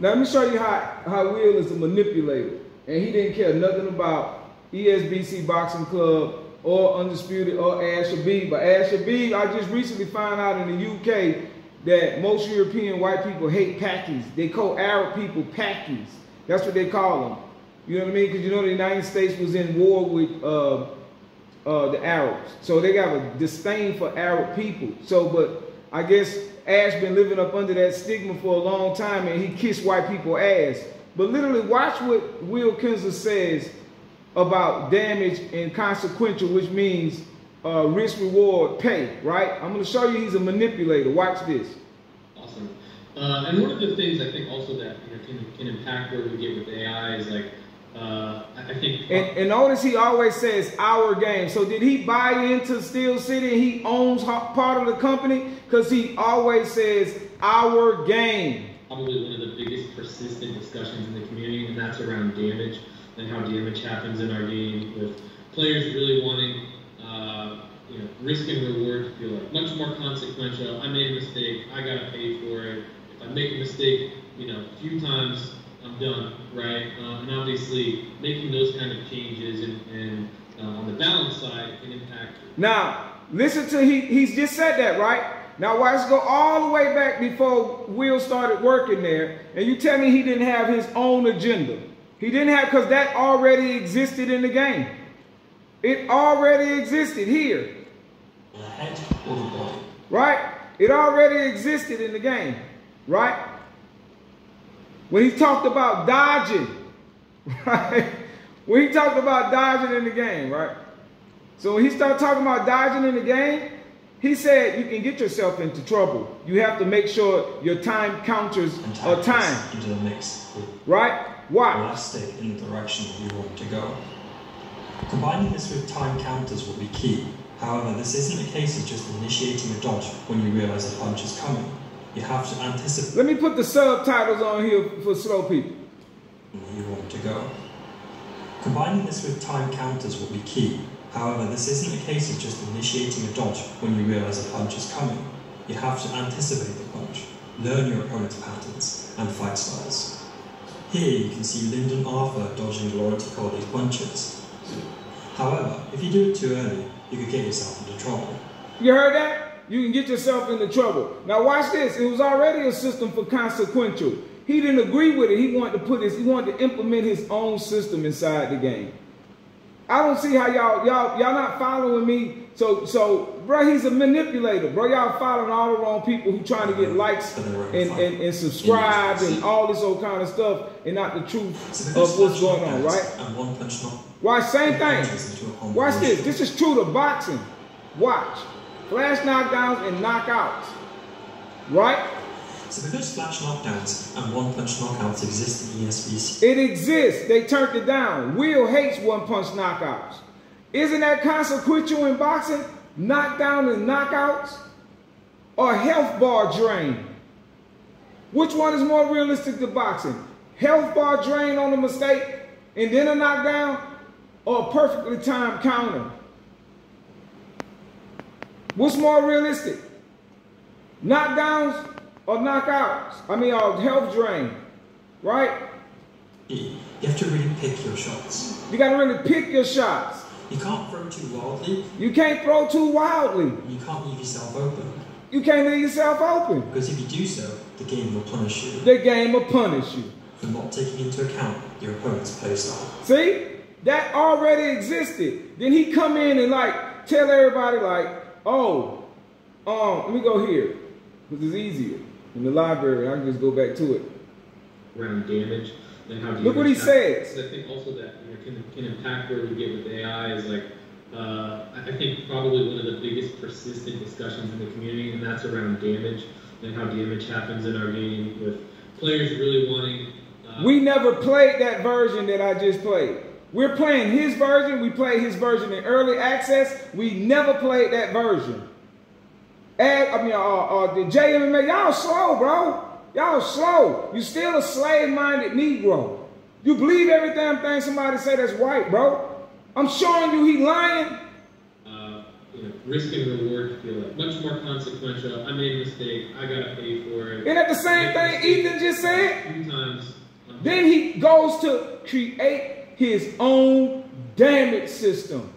Now let me show you how Will is a manipulator. And he didn't care nothing about ESBC Boxing Club or Undisputed or Ash Habib. But Ash Habib, I just recently found out in the UK that most European white people hate Pakis. They call Arab people Pakis. That's what they call them. You know what I mean? Because you know the United States was in war with the Arabs. So they got a disdain for Arab people. So, but I guess Ash been living up under that stigma for a long time and he kissed white people ass. But literally watch what Will Kinsler says about damage and consequential, which means risk, reward, pay, right? I'm going to show you he's a manipulator. Watch this. Awesome. And one of the things I think also that can impact where we get with AI is like, I think... And notice he always says our game. So did he buy into Steel City and he owns part of the company? Because he always says our game. Probably one of the biggest persistent discussions in the community, and that's around damage and how damage happens in our game, with players really wanting risk and reward to feel like much more consequential. I made a mistake, I gotta pay for it. If I make a mistake, a few times, I'm done, right? And obviously, making those kind of changes and on the balance side can impact. Now, listen to he's just said that, right? Now, let's go all the way back before Will started working there, and you tell me he didn't have his own agenda. He didn't have, because that already existed in the game. It already existed here. The head or the body? Right? It already existed in the game, right? When he talked about dodging, right? When he talked about dodging in the game, right? So when he started talking about dodging in the game, he said you can get yourself into trouble. You have to make sure your time counters are timed. Into the mix. Right? Why? Elastic in the direction you want to go. Combining this with time counters will be key. However, this isn't a case of just initiating a dodge when you realize a punch is coming. You have to anticipate. Let me put the subtitles on here for slow people. You want to go. Combining this with time counters will be key. However, this isn't a case of just initiating a dodge when you realize a punch is coming. You have to anticipate the punch, learn your opponent's patterns and fight styles. Here you can see Lyndon Arthur dodging Loyalty Colley's punches. However, if you do it too early, you could get yourself into trouble. You heard that? You can get yourself into trouble. Now watch this. It was already a system for consequential. He didn't agree with it. He wanted to implement his own system inside the game. I don't see how y'all not following me. So bro, he's a manipulator, bro. Y'all following all the wrong people who trying to get likes and subscribe and all this old kind of stuff and not the truth of what's going on, right? Why, same thing. Watch this. This is true to boxing. Watch. Flash knockdowns and knockouts. Right? So because flash knockdowns and one-punch knockouts exist in ESBC. It exists. They turned it down. Will hates one-punch knockouts. Isn't that consequential in boxing? Knockdown and knockouts? Or health bar drain? Which one is more realistic to boxing? Health bar drain on a mistake and then a knockdown? Or a perfectly timed counter? What's more realistic? Knockdowns or knockouts? I mean, health drain, right? You have to really pick your shots. You got to really pick your shots. You can't throw too wildly. You can't throw too wildly. You can't leave yourself open. You can't leave yourself open. Because if you do so, the game will punish you. The game will punish you. For not taking into account your opponent's play style. See? That already existed. Then he come in and like tell everybody like, oh, let me go here. Because it's easier. In the library, I can just go back to it. Around damage and how look what he says. I think also that can impact where we get with AI is like I think probably one of the biggest persistent discussions in the community, and that's around damage and how damage happens in our game, with players really wanting. We never played that version that I just played. We're playing his version. We played his version in early access. We never played that version. The JMMA, y'all slow, bro. Y'all slow. You still a slave-minded Negro. You believe every damn thing somebody say that's white, bro. I'm showing you he lying. risk and reward feel like much more consequential. I made a mistake. I gotta pay for it. Isn't that the same thing Ethan just said? A few times. Then he goes to create his own damage system.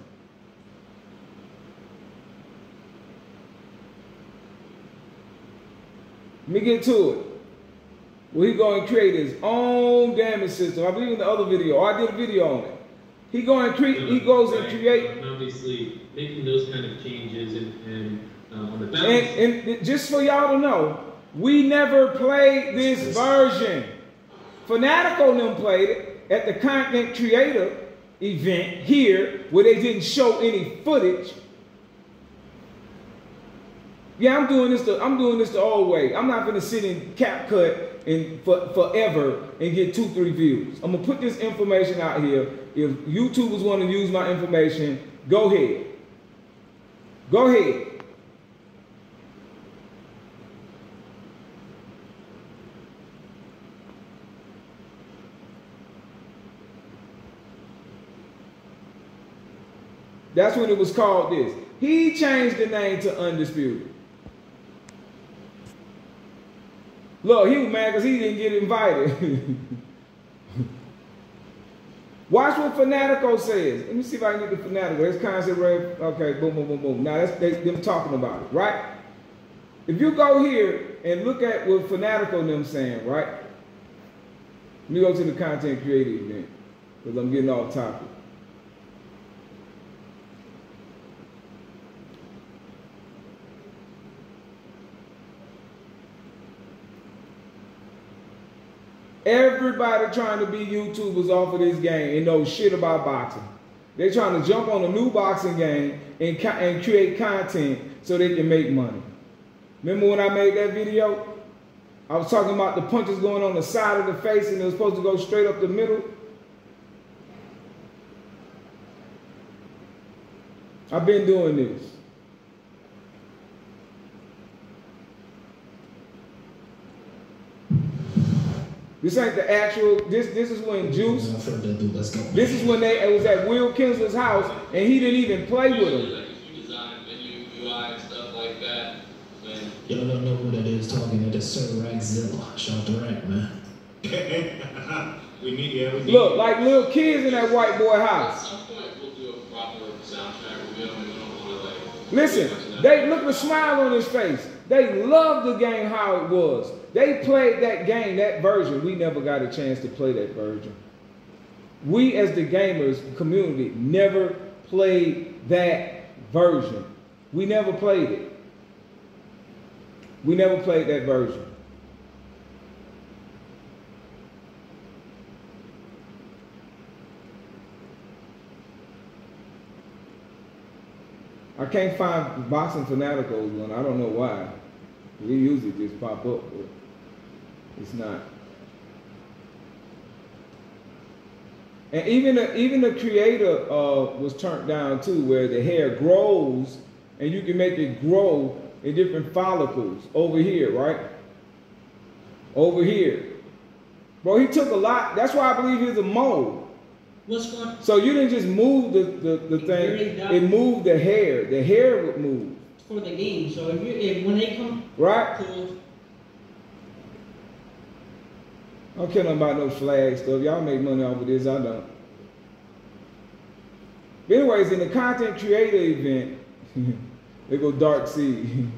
Let me get to it. Well, he's going to create his own damage system. I believe in the other video. I did a video on it. He goes and create. Obviously, making those kind of changes and on the balance. And just for y'all to know, we never played this version. Fanatical and them played it at the content creator event here, where they didn't show any footage. Yeah, I'm doing this the old way. I'm not gonna sit in CapCut and forever and get 2-3 views. I'm gonna put this information out here. If YouTubers want to use my information, go ahead. Go ahead. That's when it was called this. He changed the name to Undisputed. Look, he was mad because he didn't get invited. Watch what Fanatico says. Let me see if I can get the Fanatico. That's concept right. Okay, boom, boom, boom, boom. Now that's them talking about it, right? If you go here and look at what Fanatico and them saying, right? Let me go to the content creator event because I'm getting off topic. Everybody trying to be YouTubers off of this game and know shit about boxing. They're trying to jump on a new boxing game and create content so they can make money. Remember when I made that video? I was talking about the punches going on the side of the face and it was supposed to go straight up the middle. I've been doing this. This ain't the actual, this is when Juice, this is when it was at Will Kinsler's house and he didn't even play with him. Y'all don't know who that is talking to the Sir Rackzilla. Shout out to Rack, man. we need. Look, like little kids in that white boy house. At some point we'll do a proper soundtrack review and we don't want to like... Listen, they look at the smile on his face. They loved the game how it was. They played that game, that version. We never got a chance to play that version. We as the gamers community never played that version. We never played it. We never played that version. I can't find Boxing Fanaticals one. I don't know why. We usually just pop up, but it's not. And even the creator was turned down too, where the hair grows and you can make it grow in different follicles over here, right? Over here. Bro, he took a lot. That's why I believe he's a mole. What's going? So you didn't just move the thing. It moved the hair. The hair would move. For the game. So if when they come, right? Cool. I don't care nothing about no flag stuff. Y'all make money off of this. I don't. But anyways, in the content creator event, they go Dark Seed.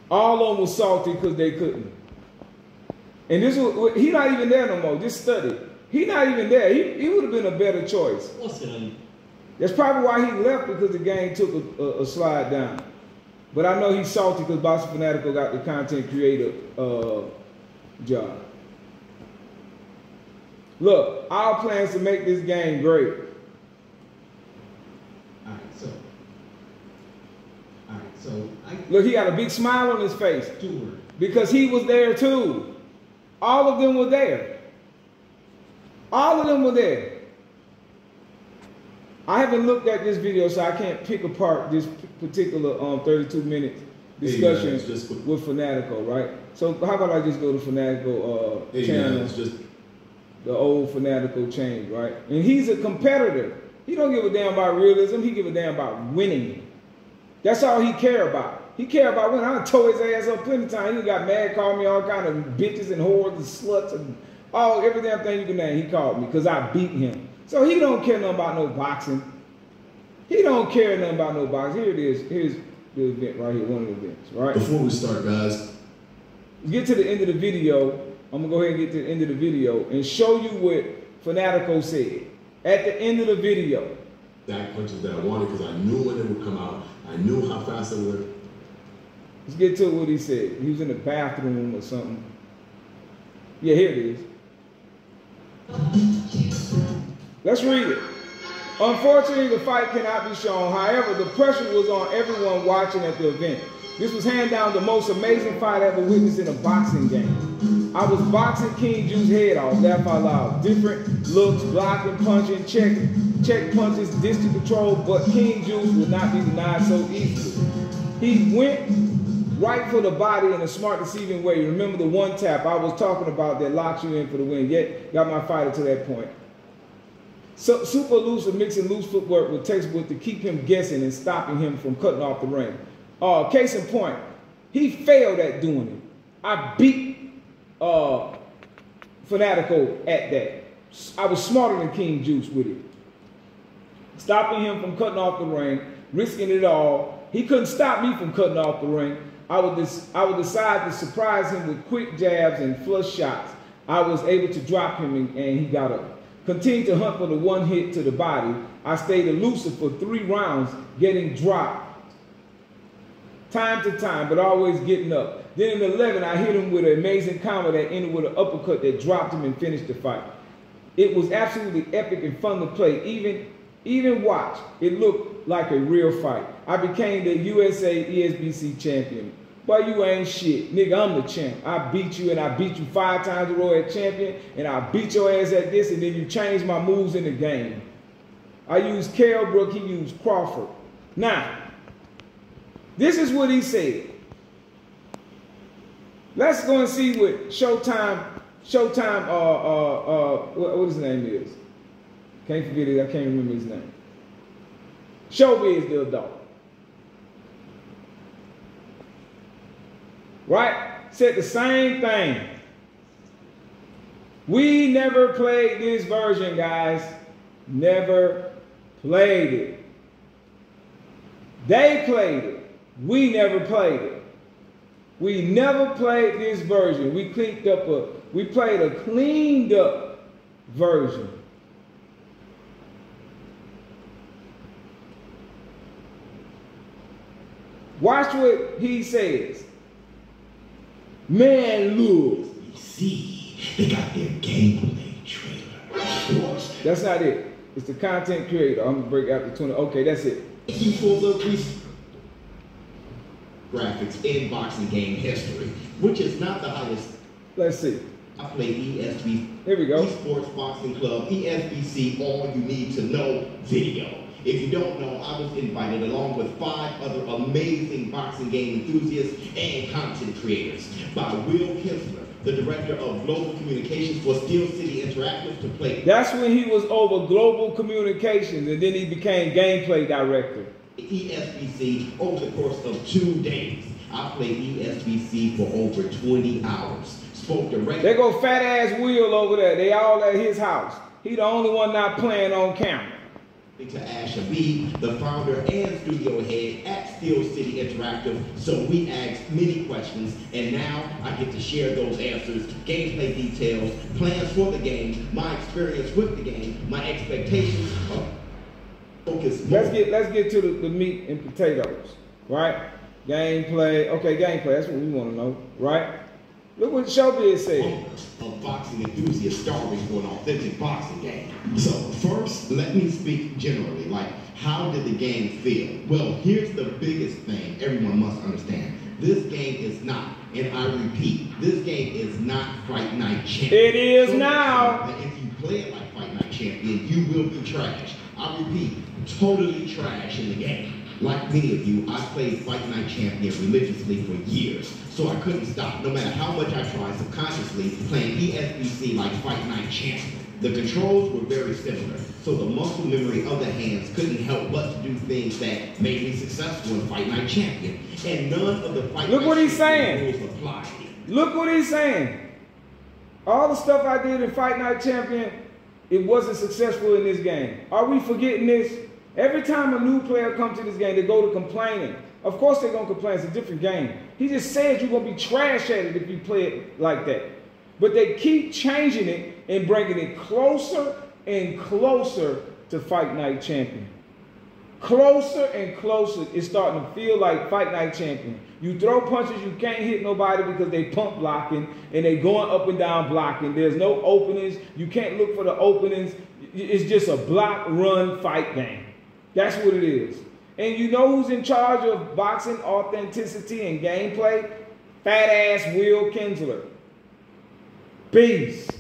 All of them was salty because they couldn't. And this was, he not even there no more. Just study. He not even there. He would have been a better choice. What's it? That's probably why he left, because the game took a slide down. But I know he's salty because Boxing Fanatical got the content creator job. Look, our plans to make this game great. Look, he got a big smile on his face because he was there too. All of them were there. All of them were there. I haven't looked at this video, so I can't pick apart this particular 32-minute discussion with Fanatico, right? So how about I just go to Fanatico channel, the old Fanatico change, right? And he's a competitor. He don't give a damn about realism. He give a damn about winning. That's all he care about. He care about winning. I done tore his ass up plenty of times. He got mad, called me all kind of bitches and whores and sluts and every damn thing you can name. He called me because I beat him. So he don't care nothing about no boxing. He don't care nothing about no boxing. Here it is. Here's the event right here, one of the events, right? Before we start, guys, Let's get to the end of the video. I'm gonna go ahead and get to the end of the video and show you what Fanatico said at the end of the video. back punches that I wanted because I knew when it would come out. I knew how fast it would. Let's get to what he said. He was in the bathroom or something. Yeah, here it is. Let's read it. Unfortunately, the fight cannot be shown. However, the pressure was on everyone watching at the event. This was hands down the most amazing fight I ever witnessed in a boxing game. I was boxing King Juice's head off, laugh out loud. Different looks, blocking, punching, check punches, distance control, but King Juice would not be denied so easily. He went right for the body in a smart, deceiving way. Remember the one tap I was talking about that locks you in for the win, yet got my fighter to that point. So, super loose and mixing loose footwork with textbook to keep him guessing and stopping him from cutting off the ring. Case in point, he failed at doing it. I beat Fanatico at that. I was smarter than King Juice with it. Stopping him from cutting off the ring, risking it all. He couldn't stop me from cutting off the ring. I would decide to surprise him with quick jabs and flush shots. I was able to drop him and he got up. Continued to hunt for the one hit to the body. I stayed elusive for 3 rounds, getting dropped time to time, but always getting up. Then in 11, I hit him with an amazing combo that ended with an uppercut that dropped him and finished the fight. It was absolutely epic and fun to play. Even watch, it looked like a real fight. I became the USA ESBC champion. Boy, you ain't shit. Nigga, I'm the champ. I beat you and I beat you 5 times in a row at champion and I beat your ass at this and then you changed my moves in the game. I used Kell Brook, he used Crawford. Now, this is what he said. Let's go and see what Showtime, what his name is. Can't forget it, I can't remember his name. Showbiz the adult. Right? Said the same thing. We never played this version, guys. Never played it. They played it. We never played it. We never played this version. We played a cleaned up version. Watch what he says. Man, look. See, they got their gameplay trailer. That's not it. It's the content creator. I'm gonna break out the 20. Okay, that's it. For the graphics in boxing game history, which is not the highest. Let's see. I play ESB. Here we go. Esports Boxing Club, ESBC, all you need to know video. If you don't know, I was invited along with 5 other amazing boxing game enthusiasts and content creators by Will Kinsler, the director of global communications for Steel City Interactive, to play. That's when he was over global communications and then he became gameplay director. ESBC over the course of 2 days. I played ESBC for over 20 hours. Spoke directly. There go fat ass Will over there. They all at his house. He the only one not playing on camera. To Asha B, the founder and studio head at Steel City Interactive, so we asked many questions, and now I get to share those answers, gameplay details, plans for the game, my experience with the game, my expectations. Focus. Let's get to the meat and potatoes, right? Gameplay. Okay, gameplay. That's what we want to know, right? Look what Showbiz said. Of boxing enthusiasts starving for an authentic boxing game. So first, let me speak generally, like how did the game feel? Well, here's the biggest thing everyone must understand. This game is not, and I repeat, this game is not Fight Night Champion. It is now. If you play it like Fight Night Champion, you will be trash. I repeat, totally trash in the game. Like many of you, I played Fight Night Champion religiously for years, so I couldn't stop, no matter how much I tried subconsciously playing ESBC like Fight Night Champion. The controls were very similar, so the muscle memory of the hands couldn't help but to do things that made me successful in Fight Night Champion. And none of the Fight Look Night what he's Champion saying. rules applied. Look what he's saying. All the stuff I did in Fight Night Champion, it wasn't successful in this game. Are we forgetting this? Every time a new player comes to this game, they go to complaining. Of course they're going to complain. It's a different game. He just said you're going to be trash at it if you play it like that. But they keep changing it and bringing it closer and closer to Fight Night Champion. Closer and closer, it's starting to feel like Fight Night Champion. You throw punches, you can't hit nobody because they pump blocking and they going up and down blocking. There's no openings. You can't look for the openings. It's just a block, run, fight game. That's what it is. And you know who's in charge of boxing authenticity and gameplay? Fat ass Will Kinsler. Beast.